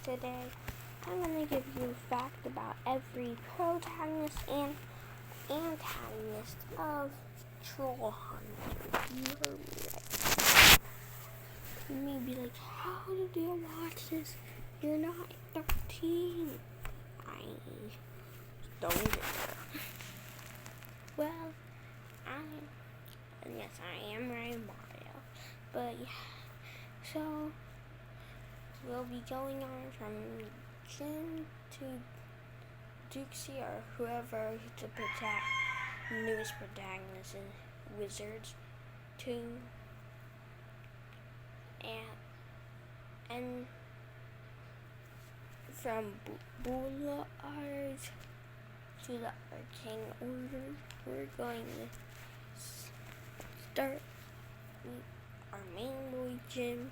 Today, I'm going to give you a fact about every protagonist and antagonist of Troll Hunters. You heard me right. You may be like, how did you watch this? You're not 13. I don't care. Well, yes, I am right, Mario. But yeah, so we'll be going on from Jim to Dixie or whoever to protect newest protagonists and wizards to and from Bullards to the Arcane Order. We're going to start with our main boy Jim.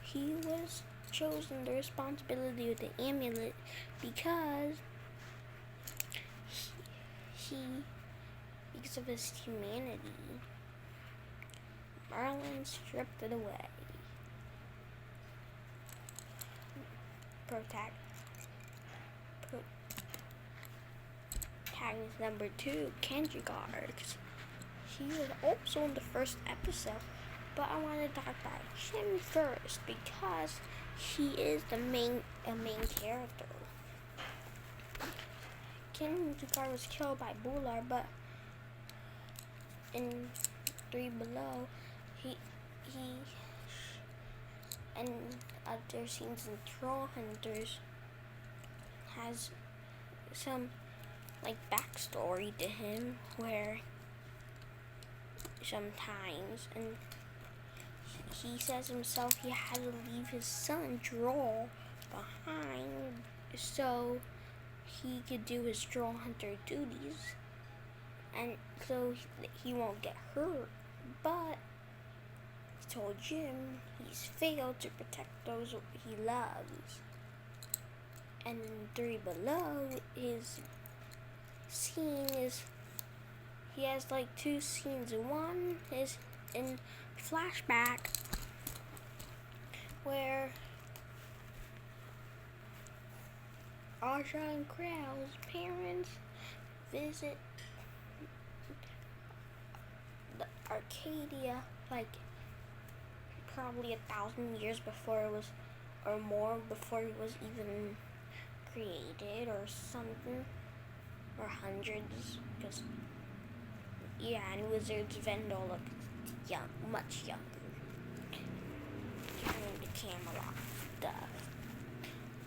He was chosen the responsibility of the amulet because because of his humanity, Merlin stripped it away. Protagonist number 2, Kendrick. He was also in the first episode, but I want to talk about Jim first because he is the main character. Kendrick was killed by Bullard, but in 3 Below, he and other scenes in Troll Hunters has some backstory to him where sometimes, and he says himself he had to leave his son Droll behind so he could do his Troll Hunter duties, and so he won't get hurt. But he told Jim he's failed to protect those he loves. And in 3 Below, his scene is, he has 2 scenes. One is in flashback where Aja and Krell's parents visit the Arcadia probably 1,000 years before it was, or more before it was even created or something, or hundreds, because and Wizards Vendel looked young, much younger, turning to Camelot stuff.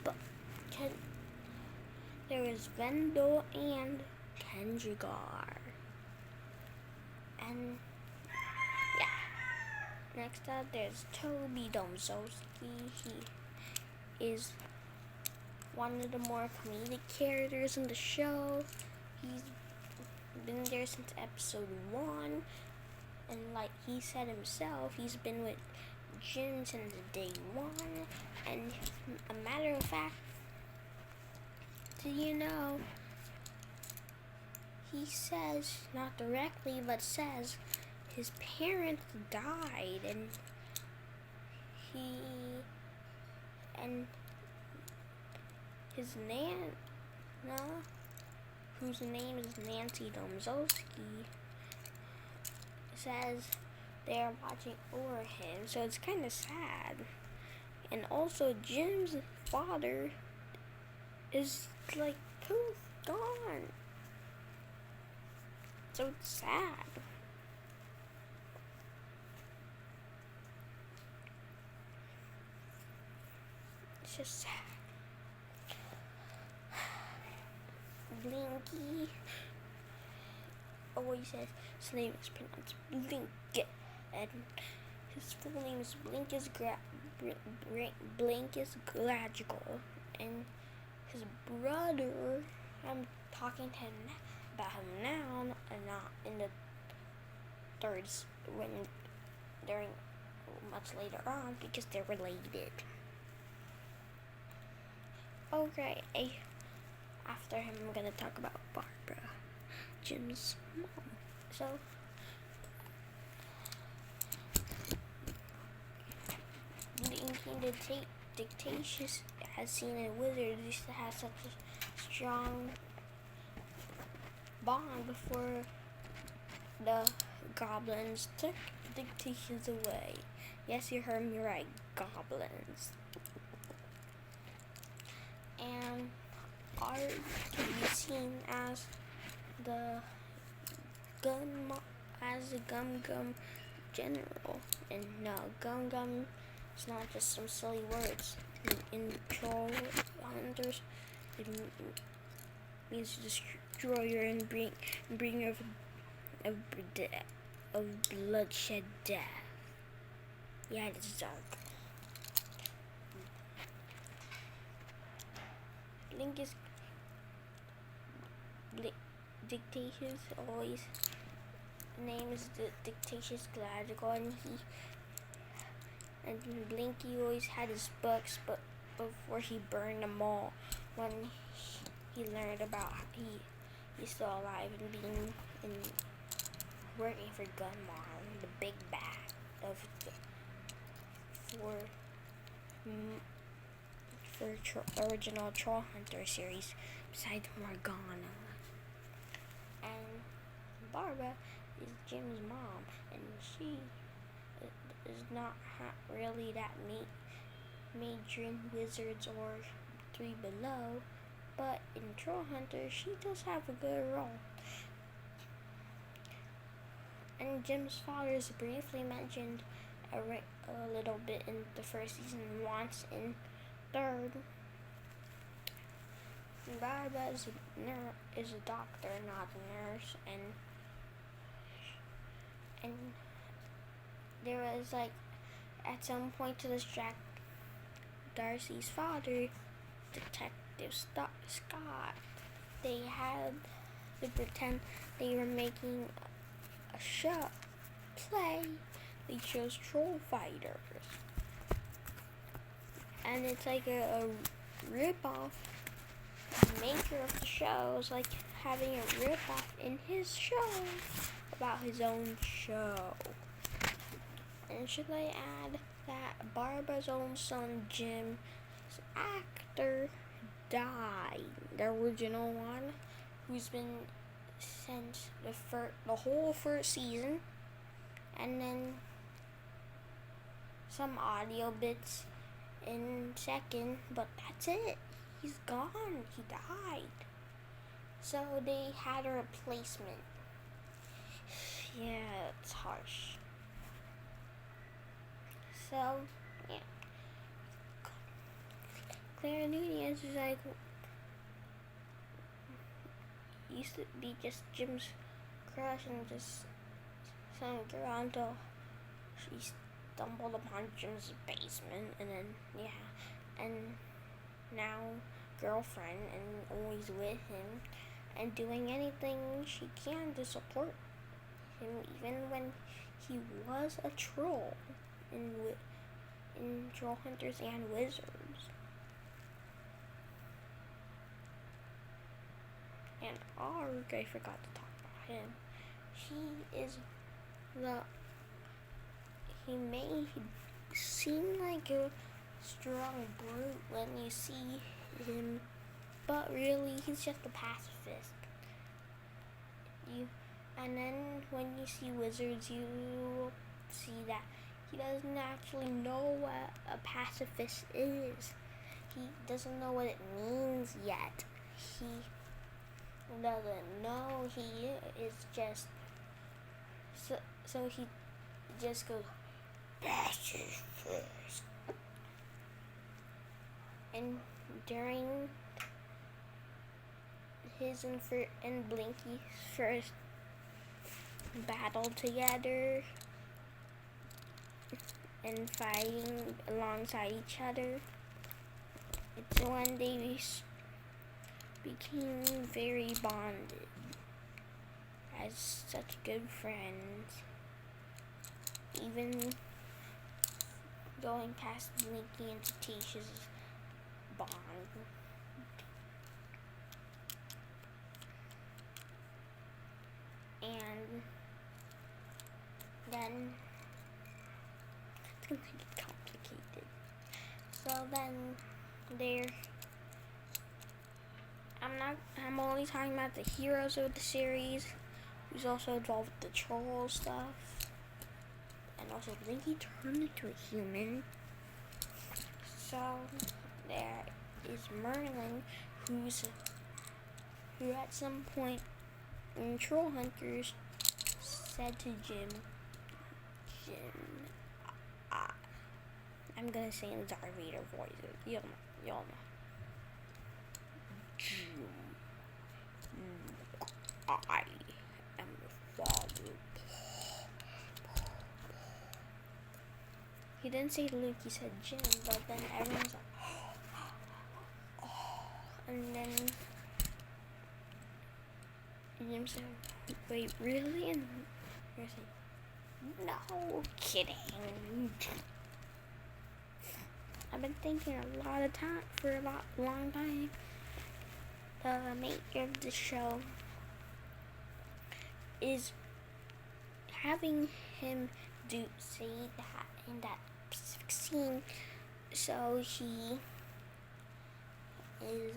But there was Vendel and Kendrigar, and next up there's Toby Domzowski. He is one of the more comedic characters in the show. He's been there since episode 1, and he said himself, he's been with Jim since day 1. And a matter of fact, do you know, he says, not directly, but says his parents died, and his Nana, whose name is Nancy Domzowski, says they're watching over him, so it's kind of sad. And also, Jim's father is poof, gone. So it's sad. It's just sad. Blinky always says his name is pronounced Blink, and his full name is Blinkus Glagical, and his brother, I'm talking to him about him now, and not in the thirds, during much later on, because they're related. Okay, after him, I'm gonna talk about Barbara, Jim's mom. So, linking the tape Dictatious has seen a wizard used to have such a strong bond before the goblins took Dictatious away. Yes, you heard me right, goblins. And are can be seen as the Gum Gum General. And no, Gum Gum is not just some silly words. In Trollhunters, it means destroyer and bringer of bloodshed death. Yeah, it's dark. Link is Dictatious always name is the Dictatious Gladiator, and Blinky always had his books, but before he burned them all, when he learned about he's still alive and being working for Gunmar, the big bad of original Troll Hunter series, besides Morgana. And Barbara is Jim's mom, and she is not really that major in Wizards or Three Below, but in Troll Hunter she does have a good role. And Jim's father is briefly mentioned a little bit in the first season, once in third. Barbara is a doctor, not a nurse, and there was like at some point to distract Darcy's father, Detective Scott. They had to pretend they were making a play. They chose Troll Fighters, and it's like a rip-off. The maker of the show is like having a rip-off in his show about his own show. And should I add that Barbara's own son, Jim's actor, died. The original one, who's been since the whole first season, and then some audio bits in second, but that's it. He's gone. He died. So they had a replacement. Yeah, it's harsh. So, yeah. Clara Nunez is like, used to be just Jim's crush and just some girl until she stumbled upon Jim's basement, and then, yeah, and now girlfriend and always with him and doing anything she can to support him, even when he was a troll in Troll Hunters and Wizards. And Arg, I forgot to talk about him. He may seem like a strong brute when you see him, but really he's just a pacifist. And then when you see Wizards, you see that he doesn't actually know what a pacifist is. He doesn't know what it means yet. He doesn't know. He is just so he just goes pacifist. And during his and Blinky's first battle together and fighting alongside each other, it's when they became very bonded as such good friends, even going past Blinky and Taticia's bond. And then it's gonna get complicated. So then there. I'm only talking about the heroes of the series. Who's also involved with the troll stuff. And also Linky turned into a human. So there is Merlin, who at some point in Troll Hunters said to Jim, I'm gonna say in Darth Vader voice. Y'all know. Jim, I am your father. He didn't say Luke, he said Jim, but then everyone's like, oh. And then Jim said, wait, really? And you're saying, no kidding. I've been thinking a lot of time for a long time. The maker of the show is having him say that in that specific scene, so he is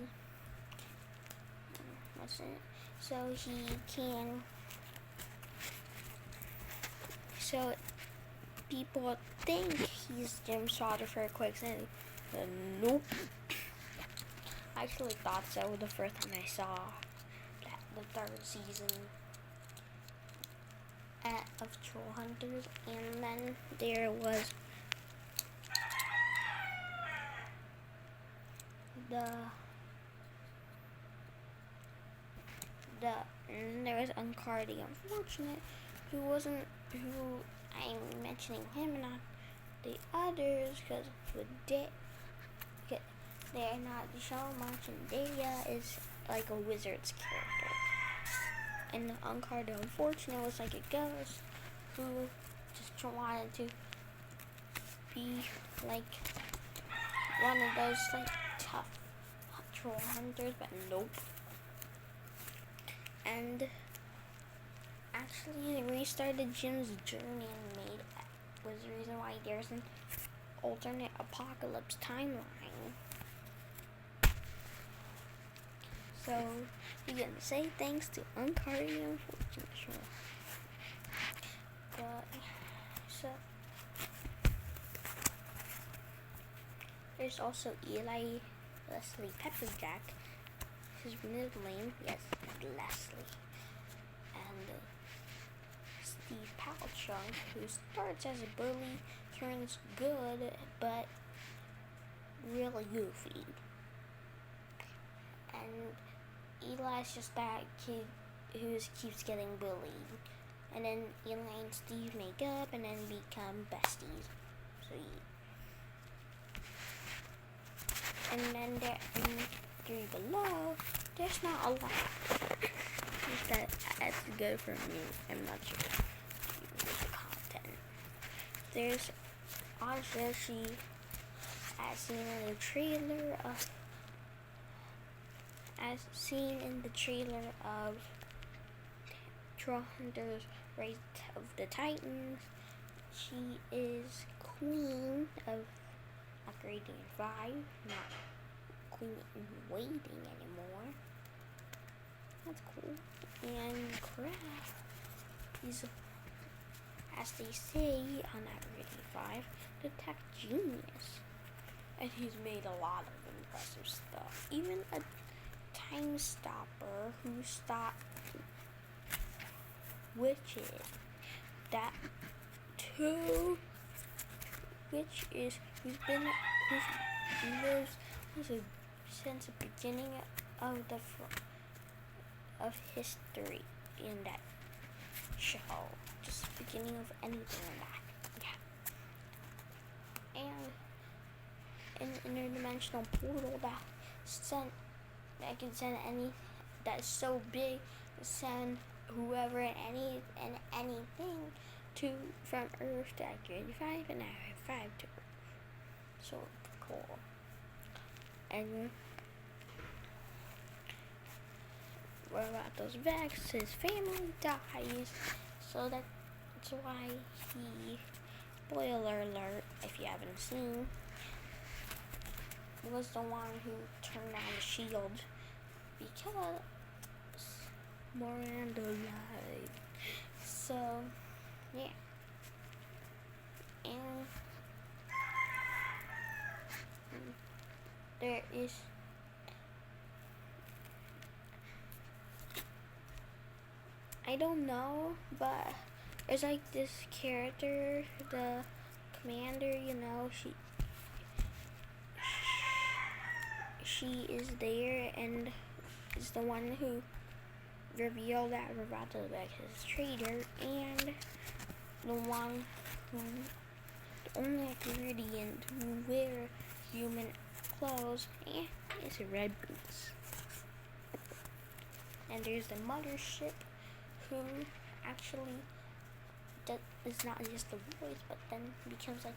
so he can, so people think he's Jim's father for a quick second. Nope. I actually thought so the first time I saw the third season of Troll Hunters, and then there was and there was Uncardi, unfortunate, who I'm mentioning him and not the others because they're not shown much, and Daya is like a wizard's character. And the Uncardi, unfortunate, was like a ghost who just wanted to be like one of those like tough troll hunters, but nope. And actually, they restarted Jim's journey and was the reason why there's an alternate apocalypse timeline. So you can say thanks to Uncardi, unfortunately. But so there's also Eli Leslie Pepperjack. His middle name, yes, Leslie. And Steve Palchunk, who starts as a bully, turns good, but really goofy. And Eli's just that kid who keeps getting bullied. And then Eli and Steve make up and then become besties. So and then there in 3 below, there's not a lot. That's good for me. I'm not sure if there's content. There's also as seen in the trailer of Troll Hunters Rise of the Titans, she is queen of upgrading 5, not queen in waiting anymore. That's cool. And Craft is, as they say on upgrading 5, the tech genius. And he's made a lot of impressive stuff. Even a time stopper who stopped witches. That too. Who's lives since the beginning of history in that show. Just the beginning of anything in that. Yeah. And an interdimensional portal that can send that's so big, send whoever and anything from Earth to Accurate 5 and Accurate 5 to Earth. So cool. And what about those Vex? His family dies, so that's why spoiler alert if you haven't seen, was the one who turned on the shield because Miranda lied. So, yeah. And there is I don't know, but there's like this character, the commander, you know, she is there and is the one who revealed that Roberto is his traitor, and the one who the only ingredient who wear human clothes is red boots. And there's the mothership who actually is not just the voice, but then becomes like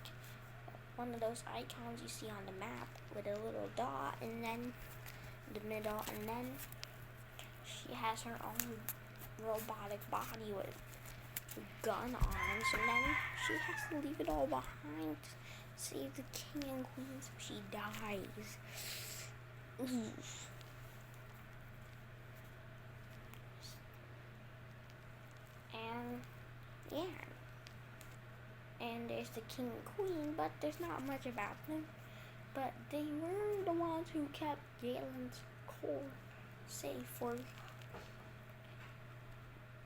one of those icons you see on the map with a little dot and then the middle, and then she has her own robotic body with gun arms, and then she has to leave it all behind to save the king and queen, so she dies. And yeah, and there's the king and queen, but there's not much about them. But they were the ones who kept Galen's core safe for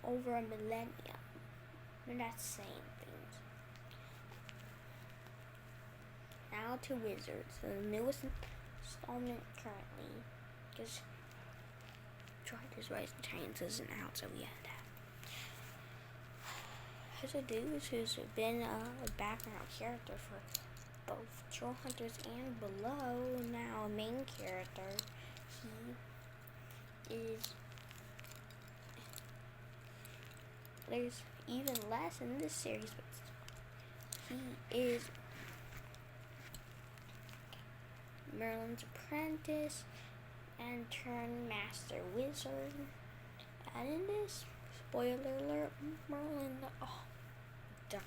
over a millennium. And that's saying things. Now to Wizards, the newest installment currently, because Trollhunters Rise of Titans isn't out, so we had that. There's a dude who's been a background character for both Trollhunters and Below, now a main character. He is... There's even less in this series, but he is Merlin's apprentice and turned master wizard. And in this, spoiler alert, Merlin dies.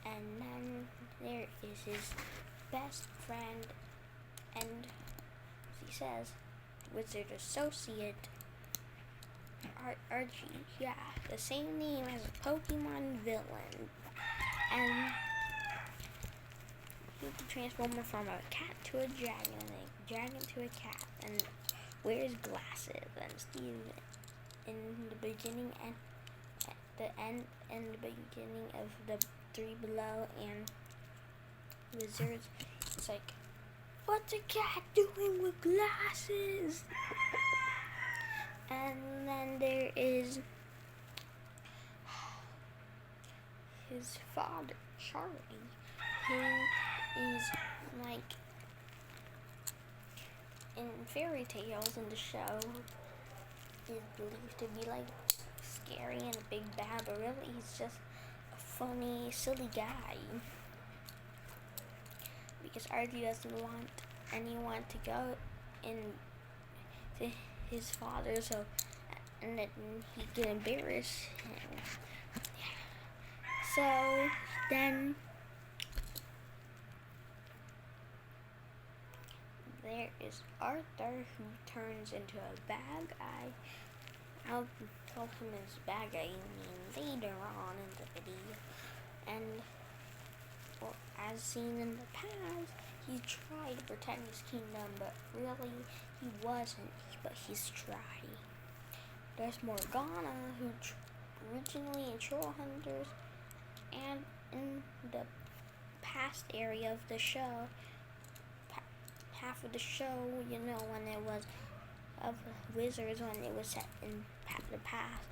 And then there is his best friend and, as he says, wizard associate, Archie. Yeah, the same name as a Pokemon villain. And he can transform from a cat to a dragon, and a dragon to a cat, and wears glasses. And Steve, in the beginning and at the end and the beginning of the Three Below and Wizards, it's like, what's a cat doing with glasses? And then there is his father, Charlie, who is like in fairy tales in the show is believed to be like scary and a big bad, but really he's just a funny, silly guy. Because Archie doesn't want anyone to go in to his father, so and then he can embarrass him. So then there is Arthur, who turns into a bad guy. I'll tell him his bad guy name later on in the video. And well, as seen in the past, he tried to protect his kingdom, but really he wasn't. But he's trying. There's Morgana, who originally in Trollhunters and in the past area of the show, half of the show, you know, when it was of Wizards, when it was set in the past,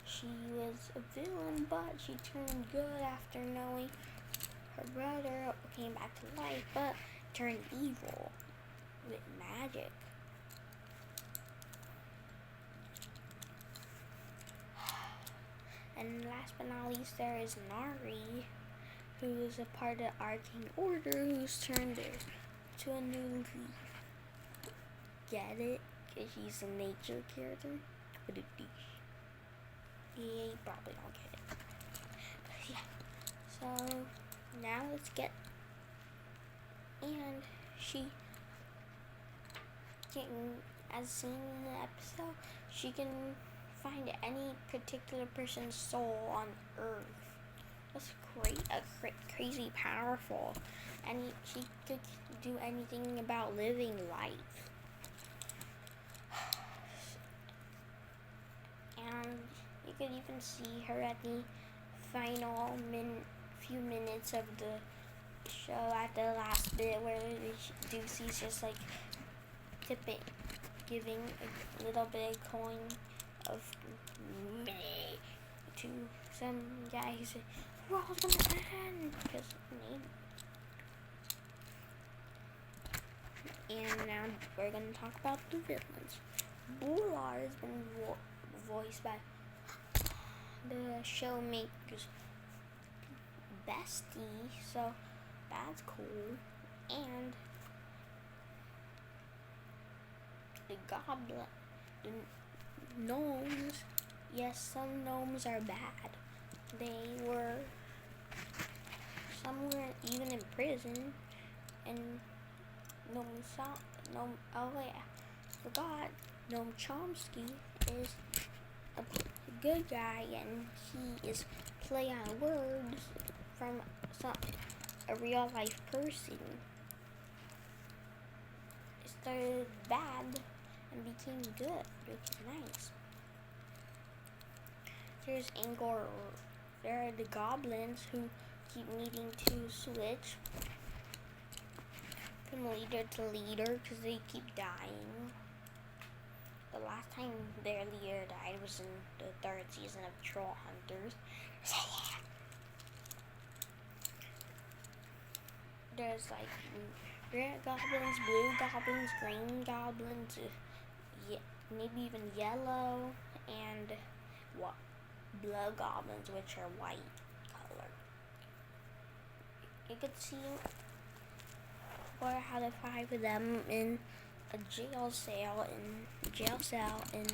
she was a villain, but she turned good after knowing her brother came back to life, but turned evil with magic. And last but not least, there is Nari, who is a part of the Arcane Order, who's turned to a new leaf. Get it? Because he's a nature character? What a douche. You probably don't get it. But yeah. So, now let's get... And she as seen in the episode, she can find any particular person's soul on Earth. That's crazy powerful, and she could do anything about living life. And you could even see her at the final few minutes of the show at the last bit where Deucey's just like giving a little bit of coin of money to some guy who said, "We're all gonna win," because and now we're gonna talk about the villains. Bular has been voiced by the showmaker's bestie, so that's cool. And the gnomes, yes, some gnomes are bad. Some were even in prison, and forgot, Noam Chomsky is a good guy, and he is play on words from a real life person. It started bad and became good, which is nice. There are the goblins who keep needing to switch from leader to leader because they keep dying. The last time their leader died was in the 3rd season of Trollhunters. There's like red goblins, blue goblins, green goblins, maybe even yellow, and blood goblins, which are white color. You could see 4 out of 5 of them in a jail cell in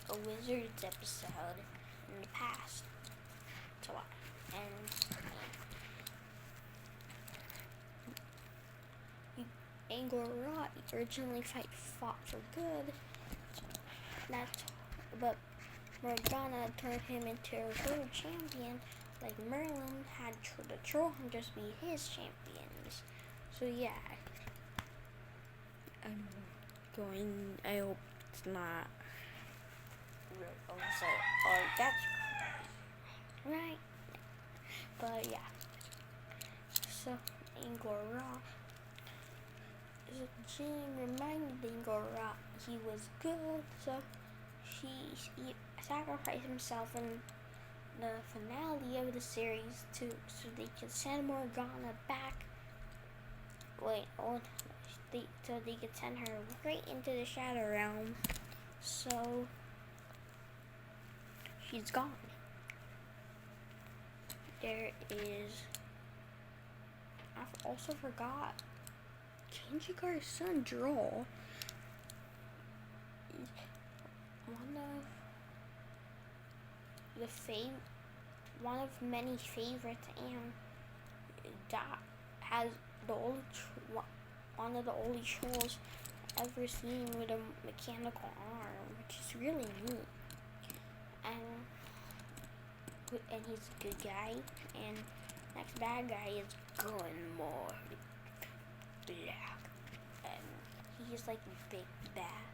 a Wizards episode in the past. And Angora originally fought for good. But Morgana turned him into her champion, like Merlin had the Trollhunters be his champions. So yeah, I hope it's not or that's right. But yeah, so Angora, Jim reminded Angora he was good, so he sacrificed himself in the finale of the series so they could send Morgana back. So they could send her right into the Shadow Realm. So she's gone. There is. I also forgot. Kenjikar's son Droll is one of many favorites, and has one of the only trolls ever seen with a mechanical arm, which is really neat. And he's a good guy. And next bad guy is Gunmore Black, and he's like big bad,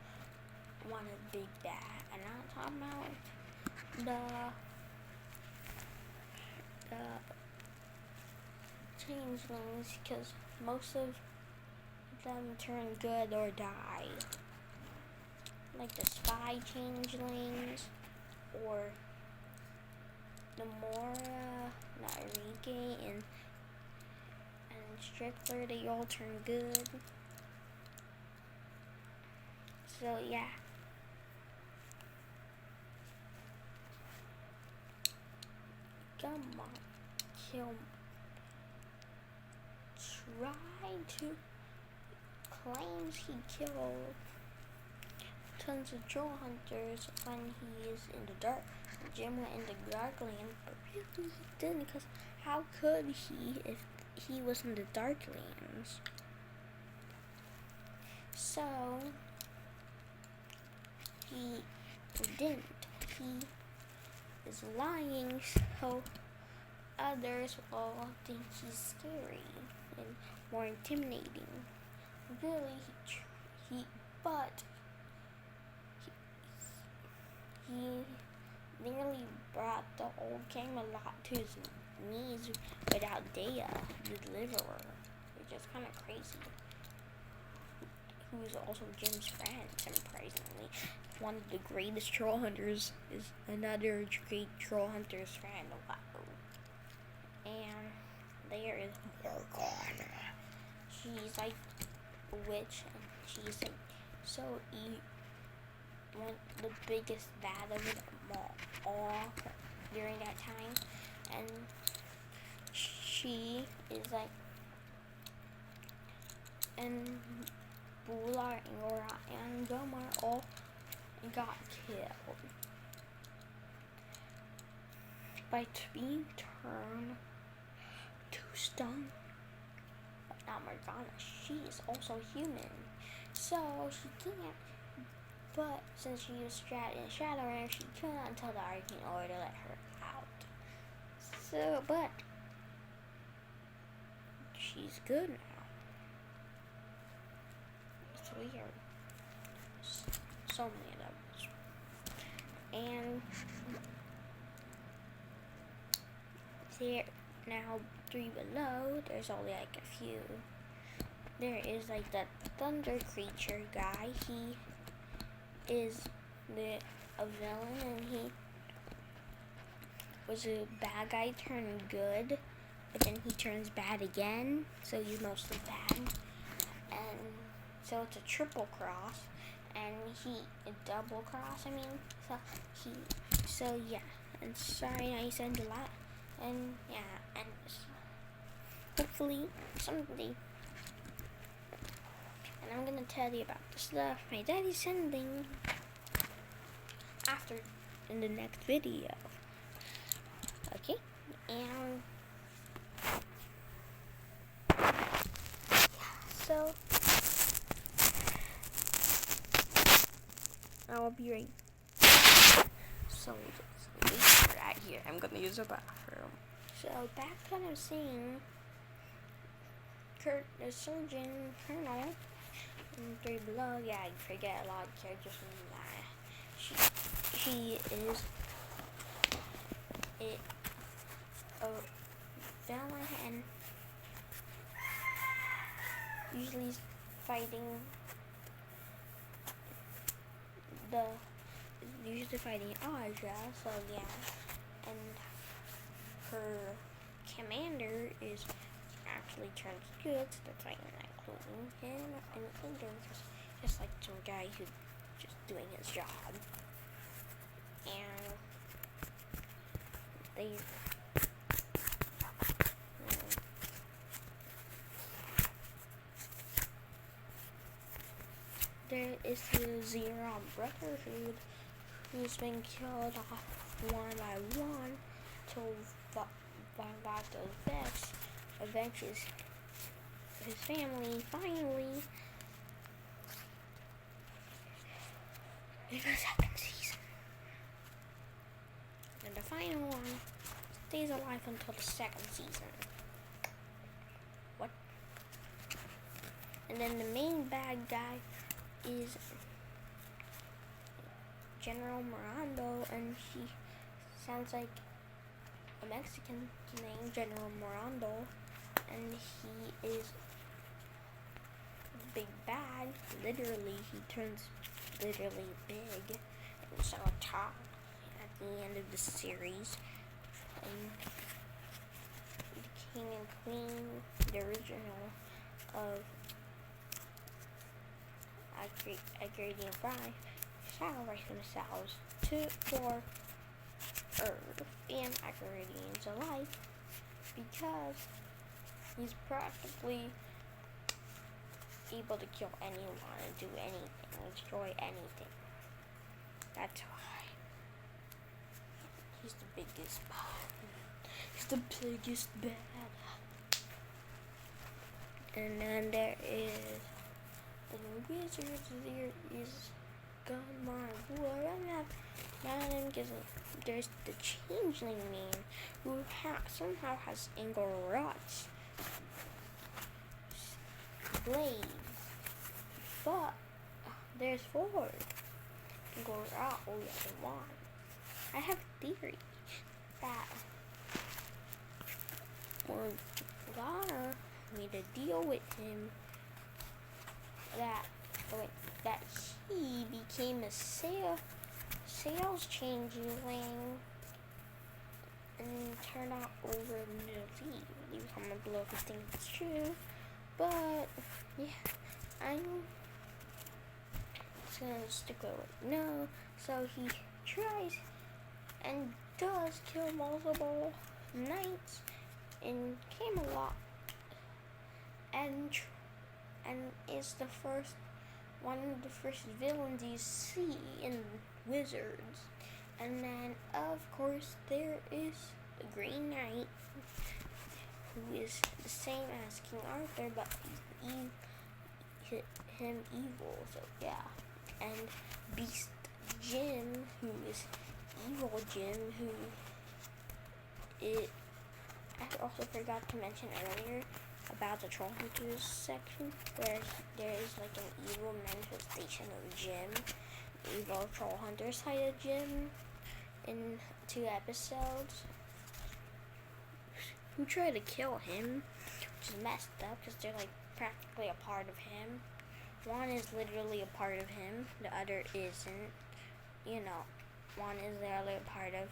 one of the big bad. And I'm talking about the changelings, because most of them turn good or die, like the spy changelings or the Mora, Naruke, and Strickler. They all turn good. So yeah. Come on, claims he killed tons of troll hunters when he is in the dark. Jim went in the Darkland, but really he didn't, because how could he if he was in the Darklands? So he didn't. He is lying so others will think he's scary and more intimidating. Really, but he nearly brought the old Camelot to his knees without Dea, the deliverer, which is kind of crazy. Who's also Jim's friend, surprisingly. One of the greatest troll hunters is another great troll hunter's friend. Wow. And there is Morgana. She's like a witch, and she's like so one the biggest bad of them all during that time. And she is like, and Bula and Laura and Gomar all got killed by being turned to stone. But not Morgana, she is also human, so she can't. But since she was Shadowrunner, she couldn't until the Arcane Order let her out. So, but she's good now. It's weird. So many levels. And there now 3 below, there's only like a few. There is like the thunder creature guy. He is a villain, and he was a bad guy turned good, but then he turns bad again, so he's mostly bad. And so it's a triple cross, and a double cross, so yeah, and sorry I said a lot, and yeah, and hopefully someday, and I'm gonna tell you about the stuff my daddy's sending after in the next video. Okay, and so I'll be right. So just right here, I'm gonna use a bathroom. So back when I was saying, the surgeon colonel in 3 below. Yeah, I forget a lot of characters from that. She is a villain and usually fighting Aja, so yeah, and her commander is actually turns good, so that's why I'm not including him, and Aiden's just like some guy who's just doing his job, and they there is the Xeron Brotherhood, who's been killed off one by one till Vato Vex avenges his family finally in the 2nd season. And the final one stays alive until the 2nd season. What? And then the main bad guy is General Morando, and he sounds like a Mexican named General Morando, and he is big bad. Literally, he turns literally big, and so top at the end of the series, and the king and queen, the original of Agradian 5, sacrifice themselves for Earth and Agradians alike, because he's practically able to kill anyone and do anything, destroy anything. That's why he's the biggest bad. He's the biggest bad. And then there is and wizards there is God my boy. I'm not mad at him because there's the changeling man who somehow has Angarot's blade. But there's four. Angarot only has one. I have a theory that Morgana made a deal with him that he became a sales changeling and turned out over to leave comment below if you think it's true. But yeah, I'm just gonna stick with it. No, so he tries and does kill multiple knights in Camelot, and is the first one of the first villains you see in Wizards. And then of course there is a Green Knight who is the same as King Arthur, but him evil. So yeah, and Beast Jim, who is evil Jim, I also forgot to mention earlier about the trollhunters section, where there is like an evil manifestation of Jim, evil trollhunter side of Jim, in 2 episodes, who try to kill him, which is messed up because they're like practically a part of him. One is literally a part of him, the other isn't. You know, one is literally a part of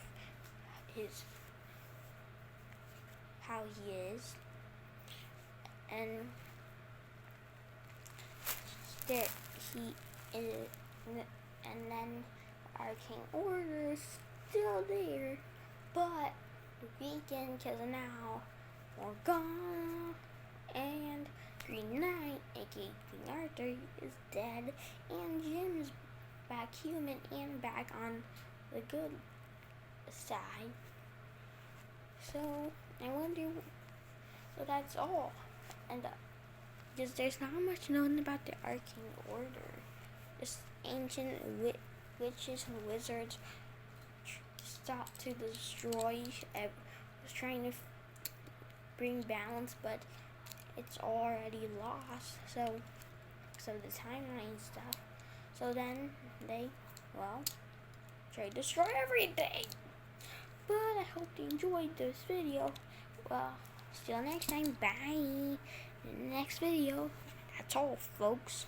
his how he is, and there he is, and then Arcane Order is still there, but weakened because now Morgana and Green Knight, aka King Arthur, is dead, and Jim is back human and back on the good side. So I wonder. So that's all, and because there's not much known about the Arcane Order. Just ancient witches and wizards stopped to destroy. Was trying to bring balance, but it's already lost. So the timeline stuff. So then they try to destroy everything. But I hope you enjoyed this video. Well, see you next time. Bye. In the next video. That's all, folks.